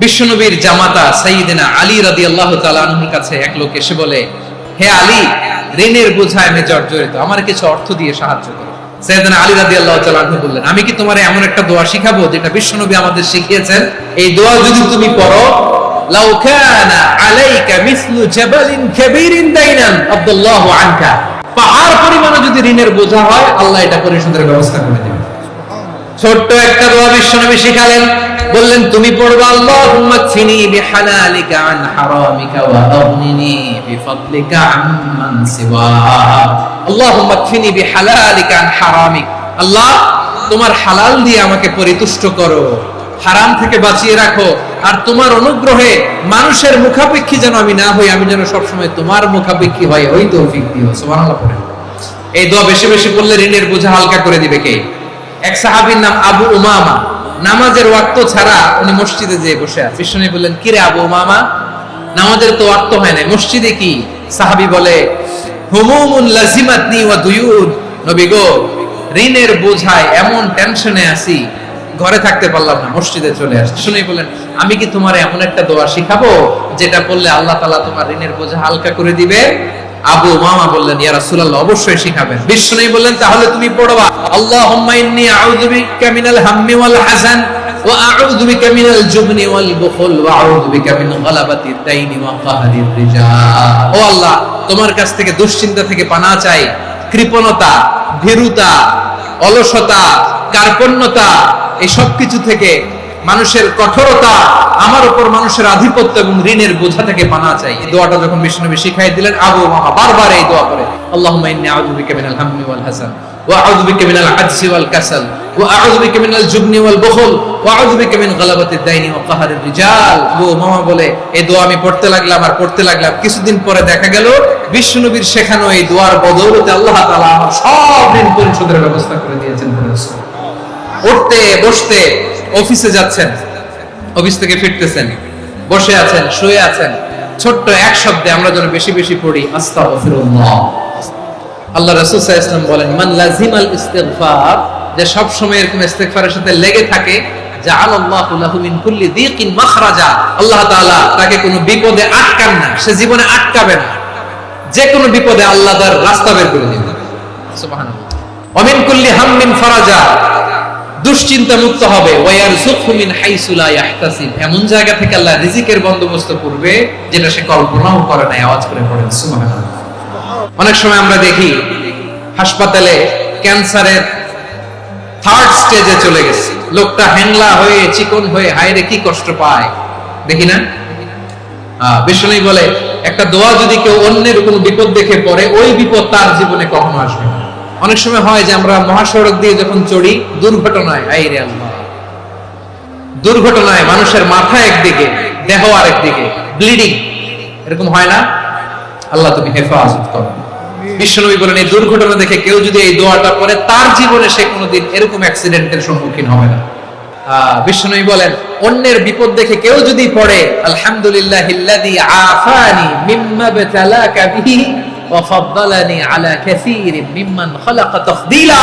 বিশ্বনবীর জামাতা সাইয়েদনা আলী রাদিয়াল্লাহু তাআলা আনহুর কাছে এক লোক এসে বলে, হে আলী, ঋণের বোঝায় আমি জর্জরিত, আমার কিছু অর্থ দিয়ে সাহায্য করো। সাইয়েদনা আলী রাদিয়াল্লাহু তাআলা আনহু বললেন, আমি কি তোমার এমন একটা দোয়া শিখাবো যেটা বিশ্বনবী আমাদের শিখিয়েছেন? এই দোয়া যদি তুমি পড়ো, লাউ কানা আলাইকা মিসলু জাবালিন কাবীরিন দাইনান আব্দুল্লাহু আনকা, পাহাড় পরিমাণ যদি ঋণের বোঝা হয়, আল্লাহ এটা পরিশোধের ব্যবস্থা করে দেবেন। ছোট্ট একটা দোয়া বিশ্বনবী শিখালেন, বললেন তুমি পড়বা, আল্লাহুম্মা কফিনি বিহালালিকা আন হারামিকা ওয়া আগনিনি বিফাদলিকা আম্মান সিওয়াক। আল্লাহুম্মা কফিনি বিহালালিকা আন হারামিক, আল্লাহ তোমার হালাল দিয়ে আমাকে পরিতুষ্ট করো, হারাম থেকে বাঁচিয়ে রাখো, আর তোমার অনুগ্রহে মানুষের মুখাপেক্ষী যেন আমি না হই, আমি যেন সবসময় তোমার মুখাপেক্ষী হই, ওই তৌফিক দিও। সুবহানাল্লাহ পড়েন। এই দোয়া বেশি বেশি পড়লে ঋণের বোঝা হালকা করে দিবে কে? এক সাহাবীর নাম আবু উমামা, নামাজের ওয়াক্ত ছাড়া উনি মসজিদে যেয়ে বসে আছে। বিষ্ণু বললেন, কি রে আবু উমামা, নামাজের তো ওয়াক্ত হয় না, মসজিদে কি? সাহাবী বলে, হুমুমুন লাজিমাতনি ওয়া দুয়ুন, নবী গো, ঋণের বোঝায় এমন টেনশনে আছি, ঘরে থাকতে পারলাম না, মসজিদে চলে আসছি। শুনেই বলেন, আমি কি তোমার এমন একটা দোয়া শিখাবো যেটা পড়লে আল্লাহ তাআলা তোমার ঋণের বোঝা হালকা করে দিবে? আবু উমামা বললেন, ইয়া রাসূলুল্লাহ, অবশ্যই শিখাবেন। বিষ্ণু বললেন, তাহলে তুমি পড়বা, আল্লাহুম্মা ইন্নী আউযু বিকা মিনাল হাম্মি ওয়াল হাযান ওয়া আউযু বিকা মিনাল জুবনি ওয়াল বুখল ওয়া আউযু বিকা মিন গালাবাতিদ দাইনি ওয়া কাহরির রিজাল। ও আল্লাহ, তোমার কাছ থেকে দুশ্চিন্তা থেকে পানাহ চাই, কৃপণতা, ভীরুতা, অলসতা, কার্পণ্যতা, এই সব কিছু থেকে, মানুষের কঠোরতা, আমার উপর মানুষের আধিপত্য এবং ঋণের বোঝা থেকে পানাহ চাই। এই দোয়াটা যখন বিষ্ণু শিখাই দিলেন, আবু উমামা বারবার এই দোয়া করে, আল্লাহুম্মা ইন্নী আউযু বিকা মিনাল হাম্মি ওয়াল হাযান ওয়া আউযু বিকা মিনাল আজজি ওয়াল কাসাল ওয়া আউযু বিকা মিনাল জুবনি ওয়াল বুখল ওয়া আউযু বিকা মিন গালাবাতিদ দাইনি ওয়া কাহরির রিজাল। আবু উমামা বলে, এই দোয়া আমি পড়তে লাগলাম আর পড়তে লাগলাম, কিছুদিন পরে দেখা গেল বিশ্বনবীর শেখানো এই দোয়ার বদৌলতে আল্লাহ তাআলা আমার সব ঋণ পরিশোধের ব্যবস্থা করে দিয়েছেন। উঠতে বসতে, অফিসে যাচ্ছেন, অফিস থেকে ফিরতেছেন, বসে আছেন, শুয়ে আছেন, ছোট্ট এক শব্দে আমরা যেন বেশি বেশি পড়ি, আস্তাগফিরুল্লাহ। আল্লাহ রাসূল সাল্লাল্লাহু আলাইহি ওয়াসাল্লাম বলেন, মান লাজিমাল ইস্তিগফার, যে সব সময় এরকম ইস্তিগফারের সাথে লেগে থাকে, জাআলাল্লাহু লাহু মিন কুল্লি দীকিন মাখরাজা, আল্লাহ তাআলা তাকে কোনো বিপদে আটকান না, সে জীবনে আটকাবে না, যে কোনো বিপদে আল্লাহ তার রাস্তা বের করে দিবেন। সুবহানাল্লাহ। ওয়া মিন কুল্লি হাম্মিন ফারাজা, দুশ্চিন্তা মুক্ত হবে, ওয়ায়ারযুকহু মিন হাইসু লা ইয়াহতাসিব, এমন জায়গা থেকে আল্লাহ রিজিকের বন্দোবস্ত করবে যেটা সে কল্পনাও করে না। আওয়াজ করে পড়েন সুবহানাল্লাহ। অনেক সময় আমরা দেখি হাসপাতালে ক্যান্সারের থার্ড স্টেজে চলে গেছে, লোকটা হ্যাংলা হয়ে, চিকন হয়ে, হায়রে কি কষ্ট পায়, দেখি না? বিষ্ণু বলে, একটা দোয়া যদি কেউ অন্যের কোনো বিপদ দেখে পড়ে, ওই বিপদ তার জীবনে কখনো আসবে না। অনেক সময় হয় যে আমরা মহাসড়ক দিয়ে যখন চড়ি, দুর্ঘটনায়, আইরে আল্লাহ, দুর্ঘটনায় মানুষের মাথা একদিকে, দেহ আরেকদিকে, ব্লিডিং, এরকম হয় না? আল্লাহ তুমি হেফাজত করো। বিশ্বনবী বলেন, এই দুর্ঘটনা দেখে কেউ যদি এই দোয়াটা পড়ে, তার জীবনে সে কোনোদিন এরকম অ্যাক্সিডেন্টের সম্মুখীন হবে না। বিশ্বনবী বলেন, অন্যের বিপদ দেখে কেউ যদি পড়ে, আলহামদুলিল্লাহিল্লাযী আফানি মিম্মা বাতালাকা বিহি ওয়া ফাদ্দালানি আলা কাসীরিন মিম্মান খালাকা তাফদীলা,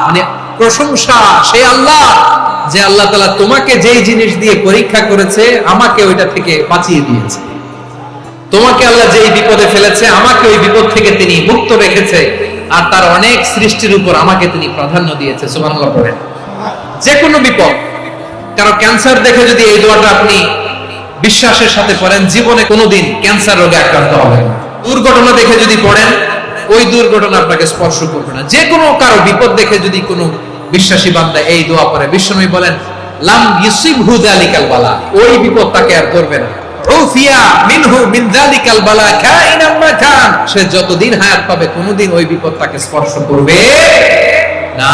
মানে প্রশংসা সেই আল্লাহ, যে আল্লাহ তাআলা তোমাকে যেই জিনিস দিয়ে পরীক্ষা করেছে, আমাকে ওইটা থেকে বাঁচিয়ে দিয়েছে। তোমাকে আল্লাহ যেই বিপদে ফেলেছে, আমাকে ওই বিপদ থেকে তিনি মুক্ত রেখেছে, আর তার অনেক সৃষ্টির উপর আমাকে তিনি প্রাধান্য দিয়েছে। সুবহানাল্লাহ পড়েন। যে কোনো বিপদ, কারণ ক্যান্সার দেখে যদি এই দোয়াটা আপনি বিশ্বাসের সাথে পড়েন, জীবনে কোনোদিন ক্যান্সার রোগে আক্রান্ত হবেন না। দুর্ঘটনা দেখে যদি পড়েন, ওই দুর্ঘটনা আপনাকে স্পর্শ করবে না। যে কোনো কারো বিপদ দেখে যদি কোনো বিশ্বাসী বান্দা এই দোয়া পড়ে, বিশ্বনবী বলেন, লাম ইউসিবহু যালিকাল বালা, ওই বিপদ তাকে আর ধরবে না। উফিয়া মিনহু মিন যালিকাল বালা কাইনাম মা কান, সে যতদিন হায়াত পাবে কোনোদিন ওই বিপদ তাকে স্পর্শ করবে না।